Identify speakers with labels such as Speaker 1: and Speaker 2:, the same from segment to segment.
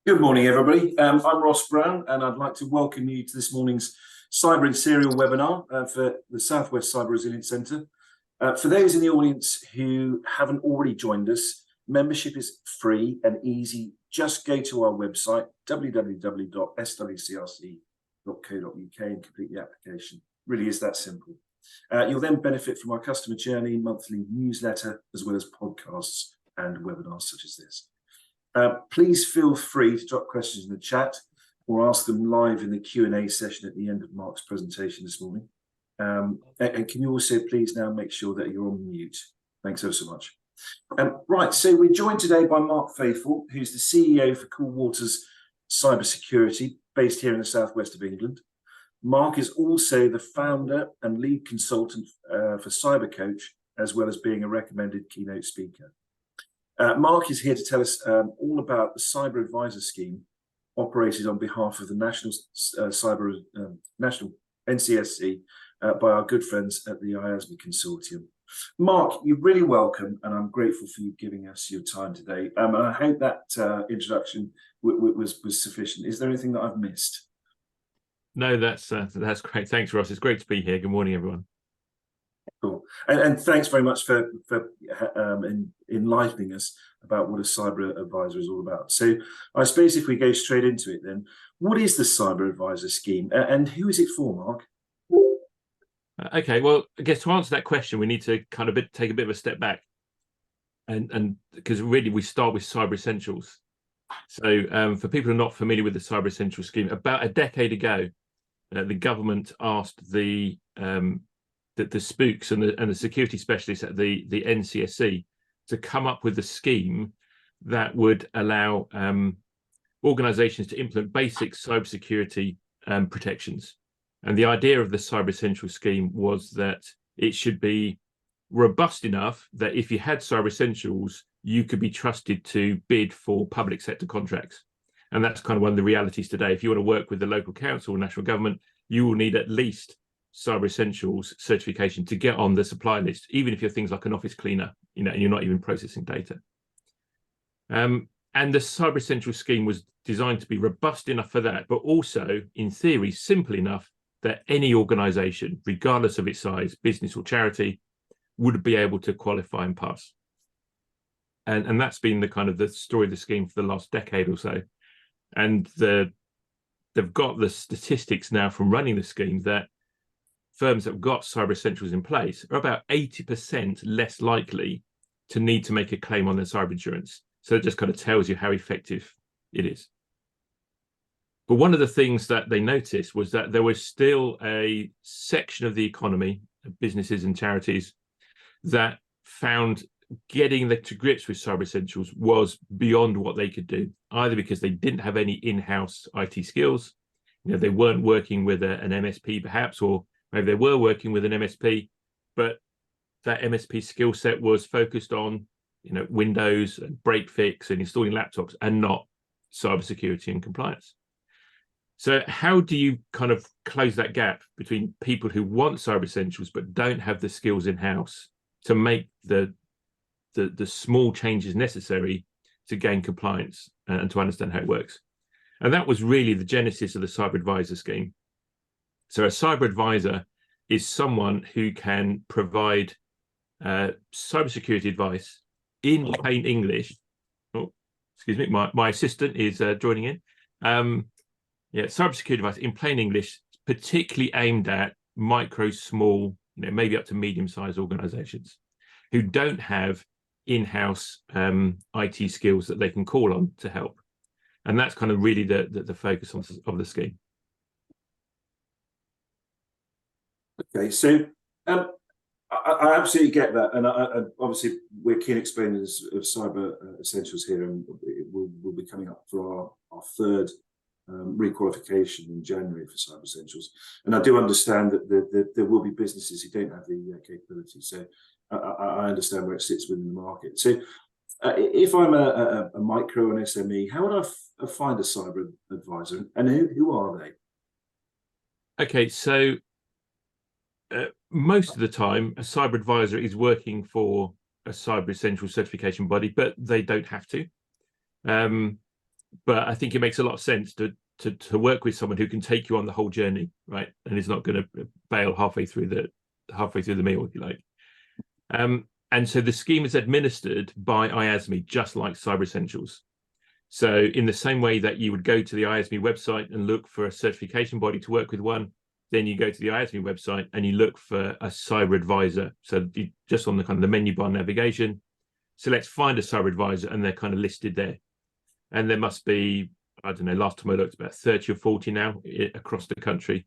Speaker 1: Good morning, everybody. I'm Ross Brown, and I'd like to welcome you to this morning's Cyber in Serial webinar for the Southwest Cyber Resilience Centre. For those in the audience who haven't already joined us, membership is free and easy. Just go to our website, www.swcrc.co.uk, and complete the application. Really is that simple. You'll then benefit from our customer journey, monthly newsletter, as well as podcasts and webinars such as this. Please feel free to drop questions in the chat or ask them live in the Q&A session at the end of Mark's presentation this morning. And can you also please now make sure that you're on mute? Thanks so much. Right, so we're joined today by Mark Faithfull, who's the CEO for Cool Waters Cybersecurity, based here in the southwest of England. Mark is also the founder and lead consultant for Cyber Coach, as well as being a recommended keynote speaker. Mark is here to tell us all about the Cyber Advisor Scheme operated on behalf of the National NCSC by our good friends at the IASME Consortium. Mark, you're really welcome, and I'm grateful for you giving us your time today. And I hope that introduction was sufficient. Is there anything that I've missed?
Speaker 2: No, that's great. Thanks, Ross. It's great to be here. Good morning, everyone.
Speaker 1: Cool. And thanks very much for enlightening us about what a cyber advisor is all about. So I suppose if we go straight into it then, what is the Cyber Advisor Scheme and who is it for, Mark?
Speaker 2: Okay, well, I guess to answer that question, we need to kind of take a bit of a step back. And because really we start with Cyber Essentials. So for people who are not familiar with the Cyber Essentials Scheme, about a decade ago, the government asked the spooks and the security specialists at the NCSC to come up with a scheme that would allow organizations to implement basic cybersecurity protections. And the idea of the Cyber Essentials Scheme was that it should be robust enough that if you had Cyber Essentials, you could be trusted to bid for public sector contracts. And that's kind of one of the realities today. If you want to work with the local council or national government, you will need at least Cyber Essentials certification to get on the supply list, even if you're things like an office cleaner, and you're not even processing data. And the Cyber Essentials Scheme was designed to be robust enough for that, but also, in theory, simple enough that any organization, regardless of its size, business or charity, would be able to qualify and pass. And that's been the kind of the story of the scheme for the last decade or so. And they've got the statistics now from running the scheme that firms that have got Cyber Essentials in place are about 80% less likely to need to make a claim on their cyber insurance. So it just kind of tells you how effective it is. But one of the things that they noticed was that there was still a section of the economy, businesses and charities, that found getting to grips with Cyber Essentials was beyond what they could do, either because they didn't have any in-house IT skills, they weren't working with an MSP perhaps, or maybe they were working with an MSP, but that MSP skill set was focused on, Windows and break fix and installing laptops, and not cybersecurity and compliance. So how do you kind of close that gap between people who want Cyber Essentials but don't have the skills in-house to make the small changes necessary to gain compliance and to understand how it works? And that was really the genesis of the Cyber Advisor Scheme. So a cyber advisor is someone who can provide cybersecurity advice in plain English. Oh, excuse me, my assistant is joining in. Cybersecurity advice in plain English, particularly aimed at micro, small, maybe up to medium-sized organizations who don't have in-house IT skills that they can call on to help. And that's kind of really the focus of the scheme.
Speaker 1: Okay, so I absolutely get that, and obviously we're keen explainers of Cyber Essentials here, and we'll be coming up for our third requalification in January for Cyber Essentials. And I do understand that there will be businesses who don't have the capability, so I understand where it sits within the market. So if I'm a micro and SME, how would I find a cyber advisor, and who are they?
Speaker 2: Okay, so most of the time, a cyber advisor is working for a Cyber Essentials certification body, but they don't have to. but I think it makes a lot of sense to work with someone who can take you on the whole journey, right? And is not going to bail halfway through the meal, if you like. And so the scheme is administered by IASME, just like Cyber Essentials. So in the same way that you would go to the IASME website and look for a certification body to work with one, then you go to the IASME website and you look for a cyber advisor. So you, just on the kind of the menu bar navigation, select find a cyber advisor, and they're kind of listed there. And there must be, I don't know, last time I looked, about 30 or 40 now across the country.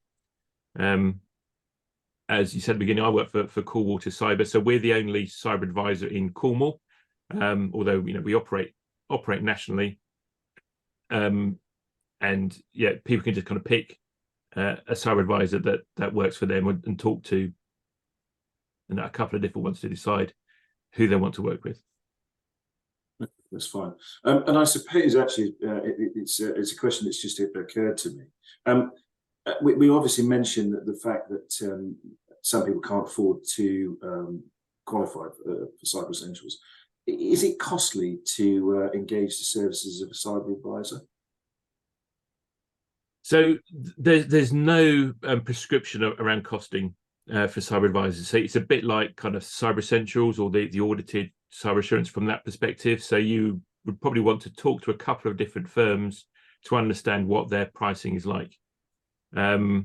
Speaker 2: As you said at the beginning, I work for Coolwater Cyber, so we're the only cyber advisor in Cornwall, although we operate nationally. And yeah, people can just kind of pick a cyber advisor that works for them and talk to, and a couple of different ones to decide who they want to work with.
Speaker 1: That's fine. And I suppose actually it's a question that's just occurred to me. We obviously mentioned that the fact that some people can't afford to qualify for Cyber Essentials. Is it costly to engage the services of a cyber advisor?
Speaker 2: So there's no prescription around costing for cyber advisors. So it's a bit like kind of Cyber Essentials or the audited cyber assurance from that perspective. So you would probably want to talk to a couple of different firms to understand what their pricing is like. So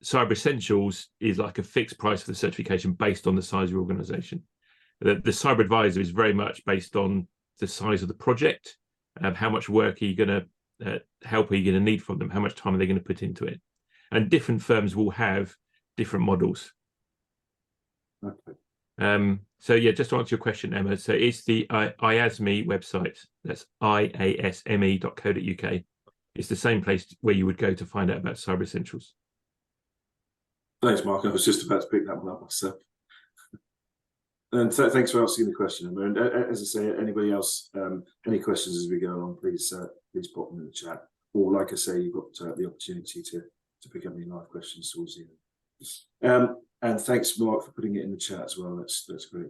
Speaker 2: Cyber Essentials is like a fixed price for the certification based on the size of your organization. The cyber advisor is very much based on the size of the project, how much work are you going to help are you going to need from them, how much time are they going to put into it, and different firms will have different models.
Speaker 1: Okay.
Speaker 2: So yeah, just to answer your question, Emma, so it's the IASME website. That's iasme.co.uk. It's the same place where you would go to find out about Cyber Essentials.
Speaker 1: Thanks, Mark. I was just about to pick that one up myself. And thanks for asking the question, Emma. And as I say, anybody else, any questions as we go along, please pop them in the chat. Or like I say, you've got the opportunity to pick up any live questions towards the end. And thanks, Mark, for putting it in the chat as well. That's great.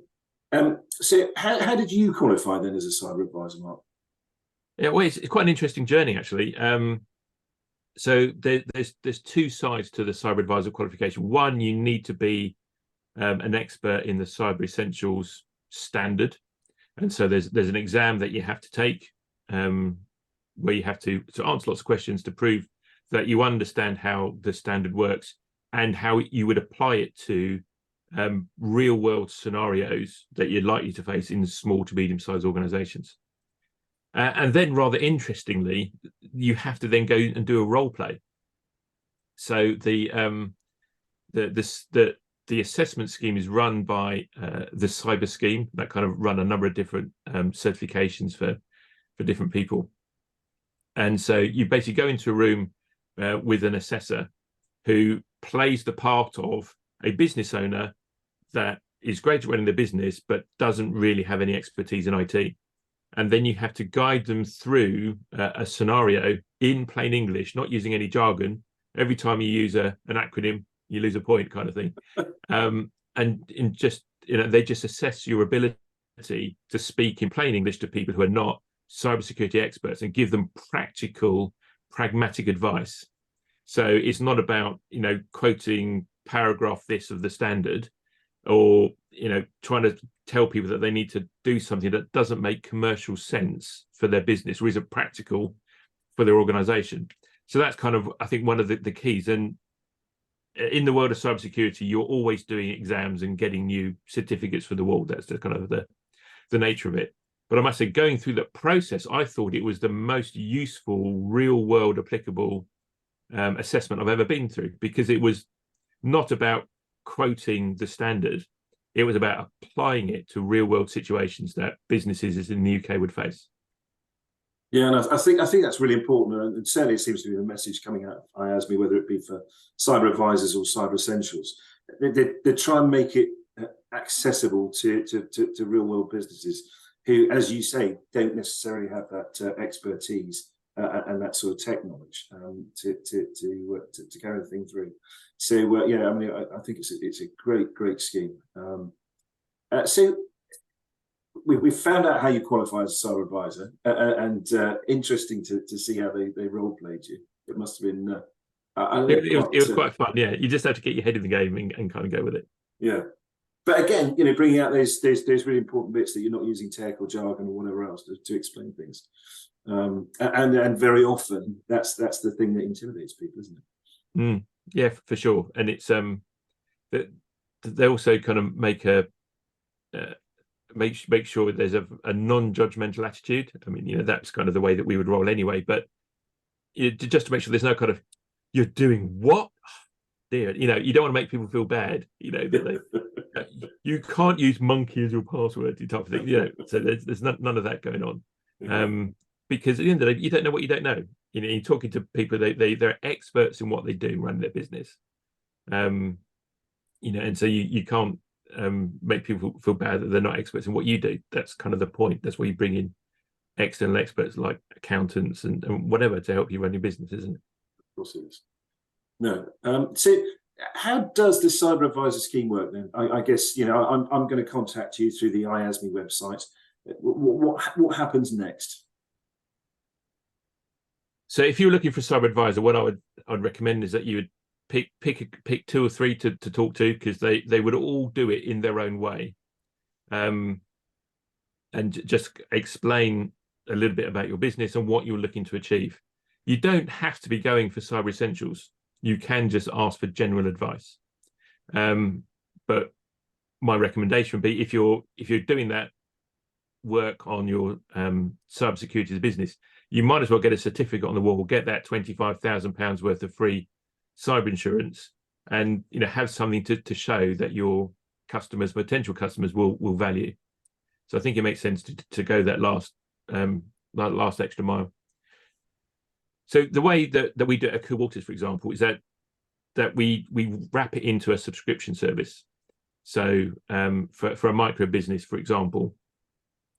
Speaker 1: So how did you qualify then as a cyber advisor, Mark?
Speaker 2: Yeah, well, it's quite an interesting journey, actually. So there's two sides to the cyber advisor qualification. One, you need to be an expert in the Cyber Essentials standard, and so there's an exam that you have to take, where you have to answer lots of questions to prove that you understand how the standard works and how you would apply it to real world scenarios that you're likely to face in small to medium sized organizations. And then, rather interestingly, you have to then go and do a role play. So the assessment scheme is run by the cyber scheme that kind of run a number of different certifications for different people. And so you basically go into a room with an assessor who plays the part of a business owner that is great at running the business but doesn't really have any expertise in IT. And then you have to guide them through a scenario in plain English, not using any jargon. Every time you use an acronym, you lose a point, kind of thing. And in just, they just assess your ability to speak in plain English to people who are not cybersecurity experts and give them practical, pragmatic advice. So it's not about, quoting paragraph this of the standard, or trying to tell people that they need to do something that doesn't make commercial sense for their business or isn't practical for their organization. So that's kind of, I think, one of the keys. And in the world of cybersecurity, you're always doing exams and getting new certificates for the world. That's the kind of the nature of it. But I must say, going through that process, I thought it was the most useful, real world applicable assessment I've ever been through, because it was not about quoting the standard. It was about applying it to real world situations that businesses in the UK would face.
Speaker 1: Yeah, and I think that's really important, and certainly it seems to be the message coming out of IASME, whether it be for cyber advisors or Cyber Essentials. They try and make it accessible to real world businesses who, as you say, don't necessarily have that expertise and that sort of tech knowledge to carry the thing through. So yeah, I mean, I think it's a great scheme. So we found out how you qualify as a cyber advisor, and interesting to see how they role played you. It must have been.
Speaker 2: It was quite fun. Yeah, you just have to get your head in the game and kind of go with it.
Speaker 1: Yeah, but again, bringing out those really important bits that you're not using tech or jargon or whatever else to explain things, and very often that's the thing that intimidates people, isn't it?
Speaker 2: Yeah, for sure. And it's they also kind of make make sure there's a non-judgmental attitude. I mean, that's kind of the way that we would roll anyway. But just to make sure there's no kind of, you're doing what? Dear, you don't want to make people feel bad. That you can't use monkey as your password, type of thing. So there's none of that going on. Because at the end of the day, you don't know what you don't know. You're talking to people; they're experts in what they do, run their business. And so you can't make people feel bad that they're not experts in what you do. That's kind of the point. That's why you bring in external experts like accountants and whatever to help you run your business, isn't it?
Speaker 1: Of course it is. No. So how does the cyber advisor scheme work then? I guess, I'm going to contact you through the IASME website. What happens next?
Speaker 2: So if you're looking for a cyber advisor, what I'd recommend is that you would pick 2 or 3 to talk to, because they would all do it in their own way, and just explain a little bit about your business and what you're looking to achieve. You don't have to be going for cyber essentials. You can just ask for general advice. But my recommendation would be, if you're doing that work on your cybersecurity as a business, you might as well get a certificate on the wall, get that £25,000 worth of free cyber insurance, and have something to show that your customers, potential customers, will value. So I think it makes sense to go that last extra mile. So the way that we do it at Coolwaters, for example, is that we wrap it into a subscription service. So for a micro business, for example,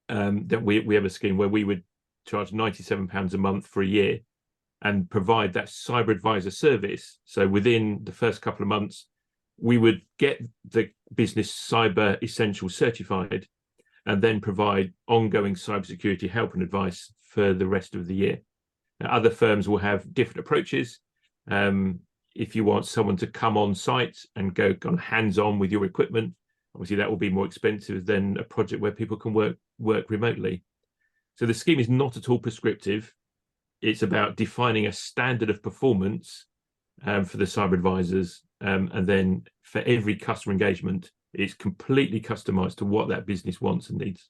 Speaker 2: that we have a scheme where we would charge £97 a month for a year and provide that cyber advisor service. So within the first couple of months, we would get the business cyber essentials certified, and then provide ongoing cybersecurity help and advice for the rest of the year. Now, other firms will have different approaches. If you want someone to come on site and go kind of hands-on with your equipment, obviously that will be more expensive than a project where people can work remotely. So the scheme is not at all prescriptive. It's about defining a standard of performance for the cyber advisors, and then for every customer engagement, it's completely customized to what that business wants and needs.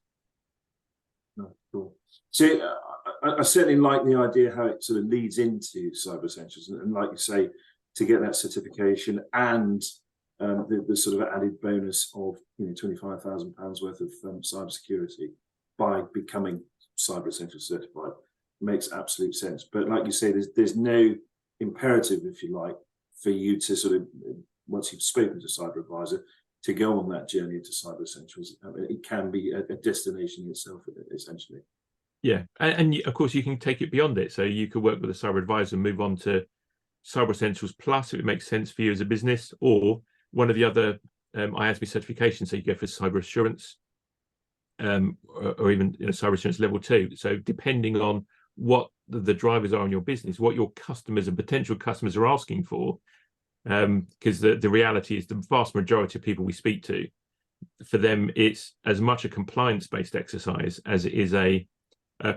Speaker 1: Oh, cool. So I certainly like the idea how it sort of leads into cyber essentials, and like you say, to get that certification and the sort of added bonus of £25,000 worth of cybersecurity by becoming cyber essentials certified makes absolute sense. But like you say, there's no imperative, if you like, for you to sort of, once you've spoken to cyber advisor, to go on that journey into cyber essentials. It can be a destination in itself, essentially. Yeah,
Speaker 2: and of course you can take it beyond it. So you could work with a cyber advisor and move on to Cyber Essentials Plus if it makes sense for you as a business, or one of the other IASME certifications. So you go for cyber assurance, or even cyber assurance level 2. So depending on what the drivers are in your business, what your customers and potential customers are asking for, because the reality is the vast majority of people we speak to, for them, it's as much a compliance-based exercise as it is a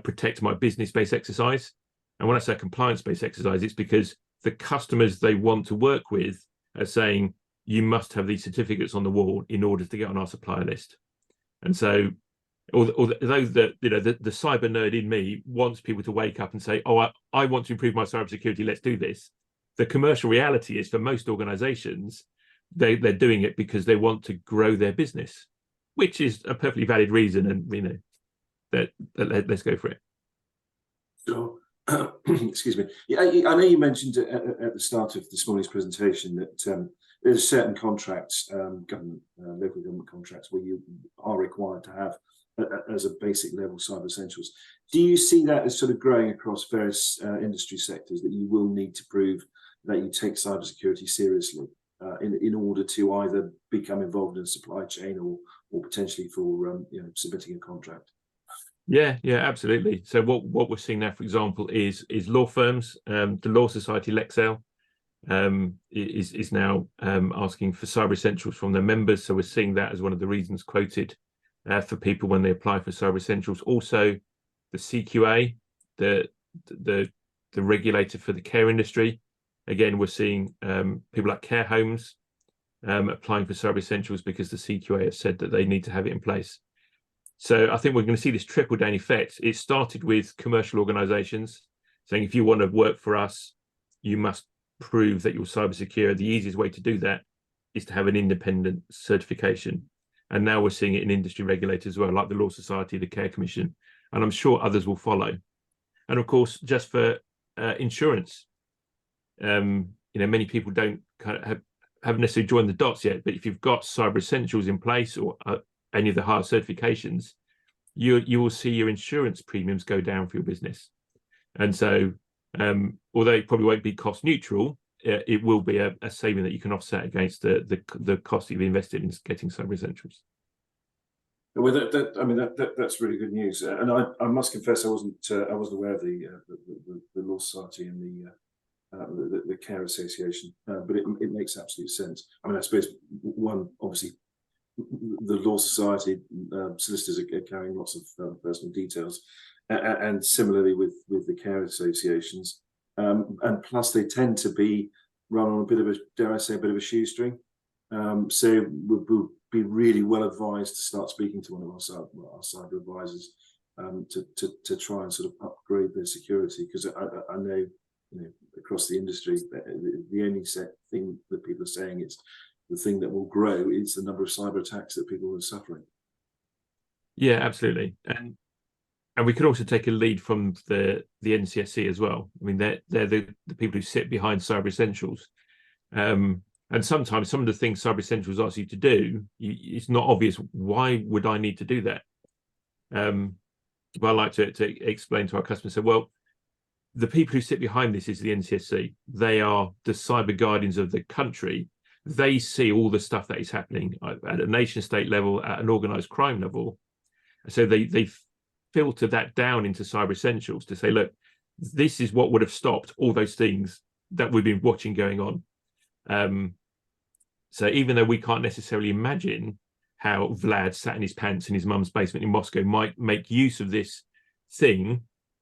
Speaker 2: protect my business-based exercise. And when I say compliance-based exercise, it's because the customers they want to work with are saying, you must have these certificates on the wall in order to get on our supplier list. And so, although the cyber nerd in me wants people to wake up and say, oh, I want to improve my cybersecurity, let's do this. The commercial reality is, for most organizations, they're doing it because they want to grow their business, which is a perfectly valid reason. And let's go for it.
Speaker 1: Sure. Excuse me. Yeah, I know you mentioned at the start of this morning's presentation that there's certain contracts, local government contracts, where you are required to have as a basic level cyber essentials. Do you see that as sort of growing across various industry sectors, that you will need to prove that you take cybersecurity seriously in order to either become involved in a supply chain or potentially for submitting a contract.
Speaker 2: Yeah, absolutely. So what we're seeing now, for example, is law firms. The Law Society Lexale is now asking for cyber essentials from their members. So we're seeing that as one of the reasons quoted for people when they apply for cyber essentials. Also, the CQA, the regulator for the care industry. Again, we're seeing people like care homes applying for cyber essentials because the CQA has said that they need to have it in place. So I think we're going to see this trickle down effect. It started with commercial organizations saying, if you want to work for us, you must prove that you're cyber secure. The easiest way to do that is to have an independent certification. And now we're seeing it in industry regulators as well, like the Law Society, the Care Commission, and I'm sure others will follow. And of course, just for insurance, many people don't haven't necessarily joined the dots yet, but if you've got cyber essentials in place or any of the higher certifications, you will see your insurance premiums go down for your business. And so, although it probably won't be cost neutral, it will be a saving that you can offset against the cost you've invested in getting cyber essentials.
Speaker 1: Well, that's really good news, and I must confess I wasn't aware of the Law Society and the Care Association, but it makes absolute sense. I mean, I suppose one, obviously, the Law Society solicitors are carrying lots of personal details, and similarly with the care associations, and plus they tend to be run on a bit of a, dare I say, a bit of a shoestring. So we'll be really well advised to start speaking to one of our cyber advisors to try and sort of upgrade their security, because I know, across the industry, the only thing that people are saying is the thing that will grow is the number of cyber attacks that people are suffering.
Speaker 2: Yeah, absolutely, and we could also take a lead from the NCSC as well. I mean, they're the people who sit behind Cyber Essentials, and sometimes some of the things Cyber Essentials ask you to do, it's not obvious. Why would I need to do that? But I like to explain to our customers. So, well, the people who sit behind this is the NCSC. They are the cyber guardians of the country. They see all the stuff that is happening at a nation state level, at an organized crime level. So they filter that down into Cyber Essentials to say, look, this is what would have stopped all those things that we've been watching going on. So even though we can't necessarily imagine how Vlad sat in his pants in his mum's basement in Moscow might make use of this thing,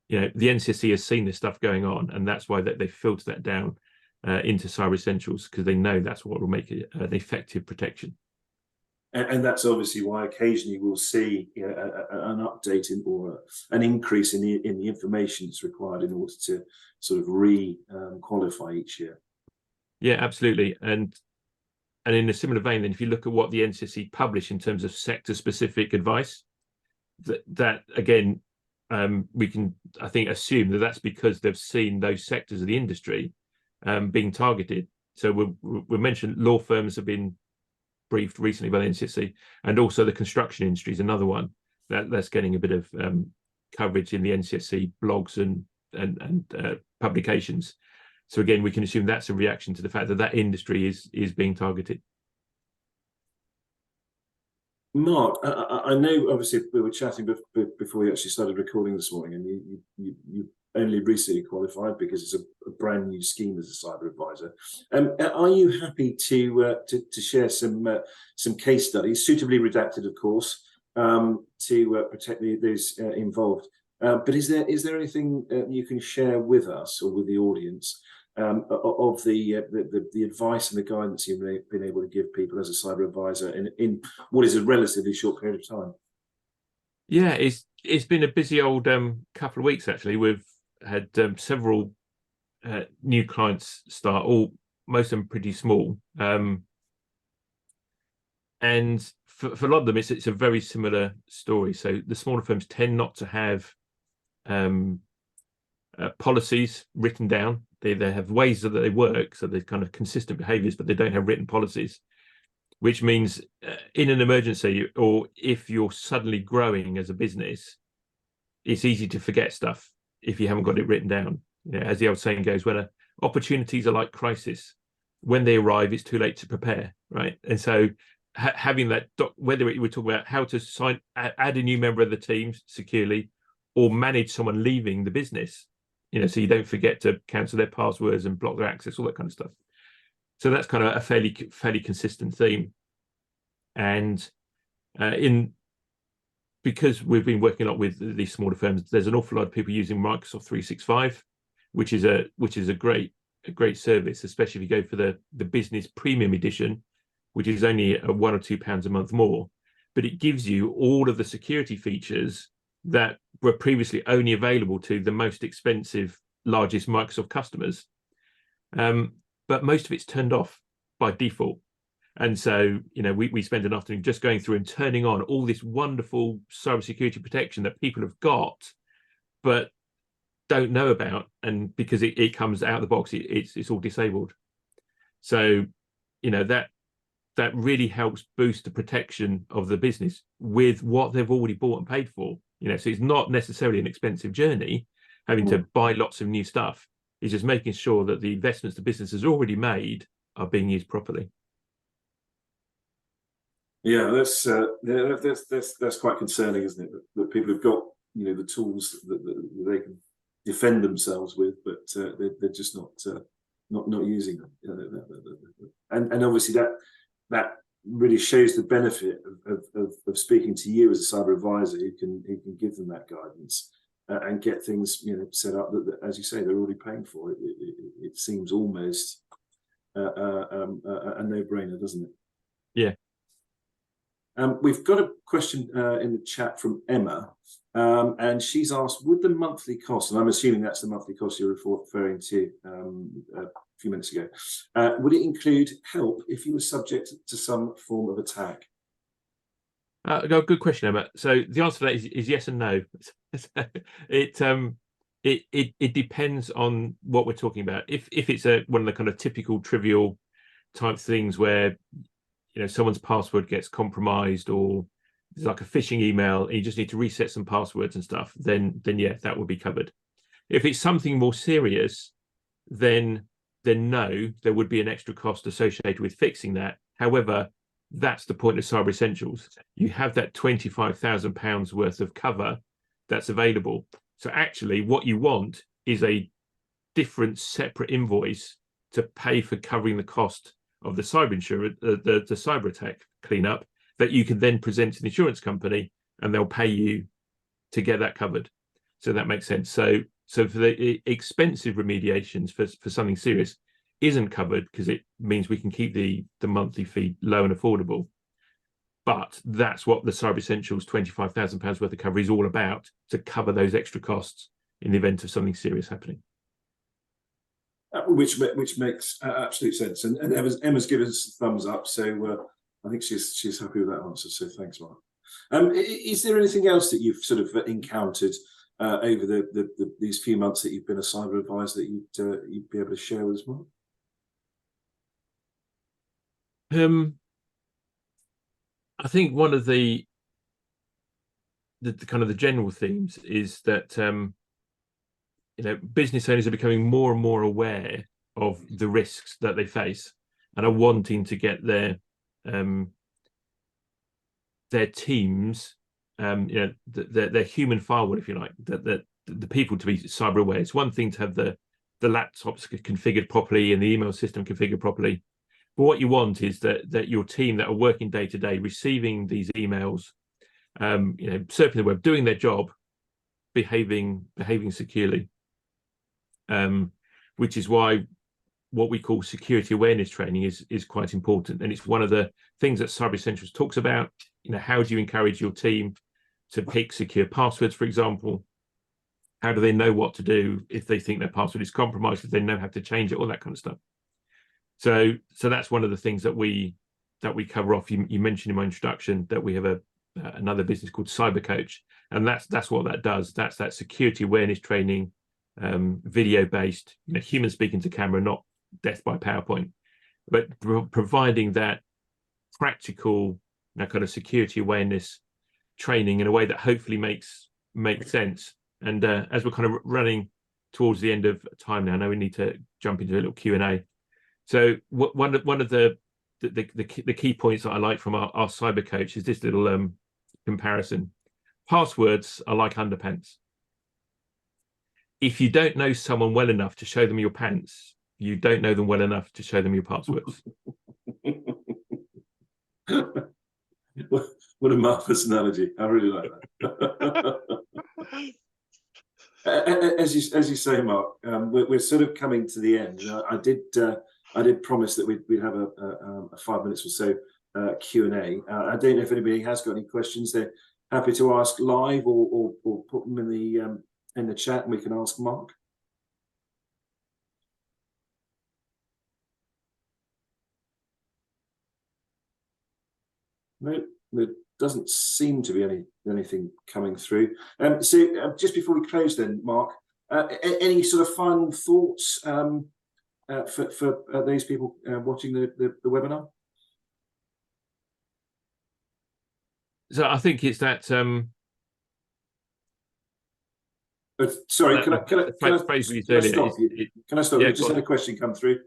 Speaker 2: the NCSC has seen this stuff going on, and that's why they filter that down into Cyber Essentials, because they know that's what will make it an effective protection.
Speaker 1: And that's obviously why occasionally we'll see an update or an increase in the information that's required in order to sort of qualify each year. Yeah,
Speaker 2: absolutely. And in a similar vein, then, if you look at what the NCSC publish in terms of sector-specific advice, that again, we can, I think, assume that that's because they've seen those sectors of the industry being targeted. So we mentioned law firms have been briefed recently by the NCSC, and also the construction industry is another one that's getting a bit of coverage in the NCSC blogs and publications. So again, we can assume that's a reaction to the fact that industry is being targeted.
Speaker 1: Mark, I know obviously we were chatting before we actually started recording this morning, and you only recently qualified because it's a brand new scheme as a cyber advisor. Are you happy to share some case studies, suitably redacted, of course, to protect those involved? But is there anything you can share with us or with the audience of the advice and the guidance you've been able to give people as a cyber advisor in what is a relatively short period of time?
Speaker 2: Yeah, it's been a busy old couple of weeks, actually. We've had several new clients start, most of them pretty small, and for a lot of them it's a very similar story. So the smaller firms tend not to have policies written down. They have ways that they work, so they're kind of consistent behaviors, but they don't have written policies, which means in an emergency, or if you're suddenly growing as a business, it's easy to forget stuff if you haven't got it written down. As the old saying goes, when opportunities are like crisis, when they arrive, it's too late to prepare, right? And so having that, whether we're talking about how to add a new member of the team securely, or manage someone leaving the business, so you don't forget to cancel their passwords and block their access, all that kind of stuff. So that's kind of a fairly consistent theme. And because we've been working a lot with these smaller firms, there's an awful lot of people using Microsoft 365, which is a great service, especially if you go for the business premium edition, which is only £1 or £2 a month more, but it gives you all of the security features that were previously only available to the most expensive, largest Microsoft customers. But most of it's turned off by default. And so, we spend an afternoon just going through and turning on all this wonderful cybersecurity protection that people have got, but don't know about. And because it comes out of the box, it's all disabled. So, that really helps boost the protection of the business with what they've already bought and paid for. So it's not necessarily an expensive journey, having to buy lots of new stuff. It's just making sure that the investments the business has already made are being used properly.
Speaker 1: Yeah, that's quite concerning, isn't it? That people have got the tools that they can defend themselves with, but they're just not using them. And obviously that really shows the benefit of speaking to you as a cyber advisor who can give them that guidance and get things set up that, as you say, they're already paying for. It seems almost a no-brainer, doesn't it?
Speaker 2: Yeah.
Speaker 1: We've got a question in the chat from Emma, and she's asked, would the monthly cost, and I'm assuming that's the monthly cost you're referring to a few minutes ago, would it include help if you were subject to some form of attack?
Speaker 2: Good question, Emma. So the answer to that is yes and no. It depends on what we're talking about. If it's one of the kind of typical trivial type things where someone's password gets compromised, or there's like a phishing email and you just need to reset some passwords and stuff, then yeah, that would be covered. If it's something more serious, then no, there would be an extra cost associated with fixing that. However, that's the point of Cyber Essentials. You have that £25,000 worth of cover that's available. So actually what you want is a different separate invoice to pay for covering the cost of the cyber insurance, the cyber attack cleanup, that you can then present to the insurance company and they'll pay you to get that covered. So that makes sense. So for the expensive remediations for something serious isn't covered, because it means we can keep the monthly fee low and affordable. But that's what the Cyber Essentials £25,000 worth of cover is all about, to cover those extra costs in the event of something serious happening.
Speaker 1: Which makes absolute sense, and Emma's given us a thumbs up, so I think she's happy with that answer. So thanks, Mark. Is there anything else that you've sort of encountered over these few months that you've been a cyber advisor that you'd be able to share with us, Mark?
Speaker 2: I think one of the kind of the general themes is that business owners are becoming more and more aware of the risks that they face, and are wanting to get their teams, their human firewall, if you like, the people to be cyber aware. It's one thing to have the laptops configured properly and the email system configured properly, but what you want is that your team that are working day to day, receiving these emails, surfing the web, doing their job, behaving securely. Which is why what we call security awareness training is quite important, and it's one of the things that Cyber Essentials talks about. How do you encourage your team to pick secure passwords, for example? How do they know what to do if they think their password is compromised, if they know how to change it, all that kind of stuff. So that's one of the things that we cover off. You mentioned in my introduction that we have another business called Cyber Coach, and that's what that does. That's that security awareness training, video based, human speaking to camera, not death by PowerPoint, but providing that practical kind of security awareness training in a way that hopefully makes sense. And as we're kind of running towards the end of time now, I know we need to jump into a little Q&A. So one of the key points that I like from our cyber coach is this little comparison. Passwords are like underpants. If you don't know someone well enough to show them your pants, you don't know them well enough to show them your passwords.
Speaker 1: What a marvelous analogy! I really like that. As you say, Mark, we're sort of coming to the end. I did promise that we'd have a 5 minutes or so Q&A. I don't know if anybody has got any questions. They're happy to ask live or put them in the chat, and we can ask Mark. No, there doesn't seem to be anything coming through. So just before we close then, Mark, any sort of final thoughts for those people watching the webinar?
Speaker 2: So I think it's that.
Speaker 1: Sorry, can I stop you? Can I stop you? Just had a question come through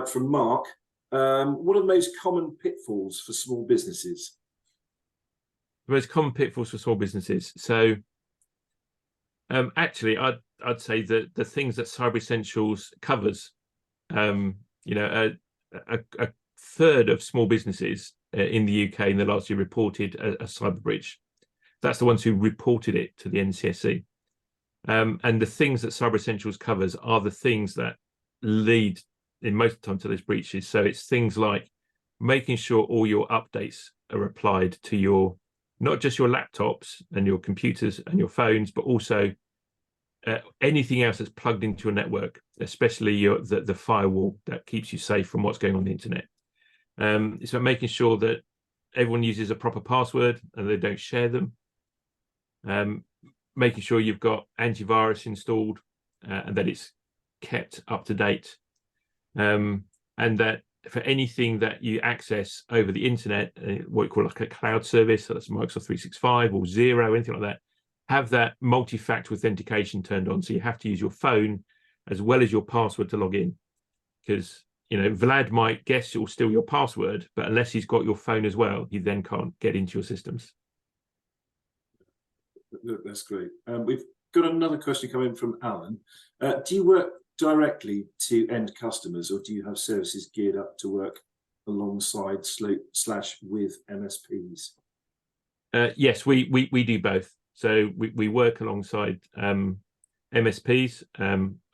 Speaker 1: from Mark. What are the most common pitfalls for small businesses?
Speaker 2: The most common pitfalls for small businesses. So actually, I'd say that the things that Cyber Essentials covers, a third of small businesses in the UK in the last year reported a cyber breach. That's the ones who reported it to the NCSC. And the things that Cyber Essentials covers are the things that lead in most of the time to those breaches. So it's things like making sure all your updates are applied to not just your laptops and your computers and your phones, but also anything else that's plugged into your network, especially the firewall that keeps you safe from what's going on the internet. It's about making sure that everyone uses a proper password and they don't share them. Making sure you've got antivirus installed and that it's kept up to date. And that for anything that you access over the internet, what you call like a cloud service, so that's Microsoft 365 or Zero, anything like that, have that multi-factor authentication turned on. So you have to use your phone as well as your password to log in, because Vlad might guess or steal your password, but unless he's got your phone as well, he then can't get into your systems.
Speaker 1: That's great. We've got another question coming from Alan. Do you work directly to end customers, or do you have services geared up to work alongside / with MSPs?
Speaker 2: Yes, we do both. So we work alongside MSPs.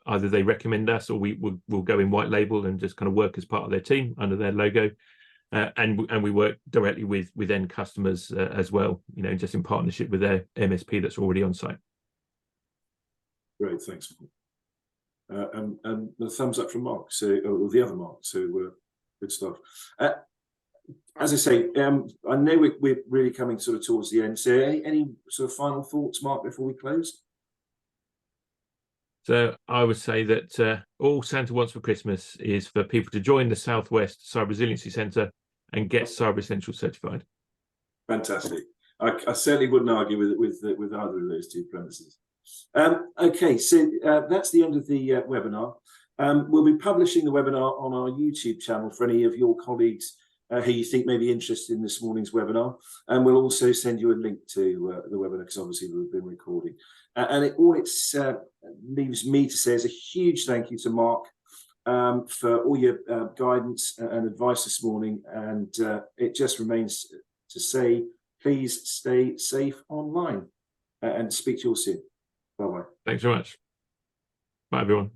Speaker 2: Either they recommend us, or we'll go in white label and just kind of work as part of their team under their logo. And we work directly with end customers as well, just in partnership with their MSP that's already on site.
Speaker 1: Great, thanks. And the thumbs up from Mark, or the other Mark, so good stuff. As I say, I know we're really coming sort of towards the end, so any sort of final thoughts, Mark, before we close?
Speaker 2: So I would say that all Santa wants for Christmas is for people to join the Southwest Cyber Resiliency Centre and get Cyber Essentials certified. Fantastic.
Speaker 1: I certainly wouldn't argue with either of those two premises. Okay, so that's the end of the webinar. We'll be publishing the webinar on our YouTube channel for any of your colleagues who you think may be interested in this morning's webinar, and we'll also send you a link to the webinar, because obviously we've been recording. And it leaves me to say is a huge thank you to Mark for all your guidance and advice this morning, and it just remains to say, please stay safe online, and speak to you all soon. Bye-bye.
Speaker 2: Thanks very much. Bye, everyone.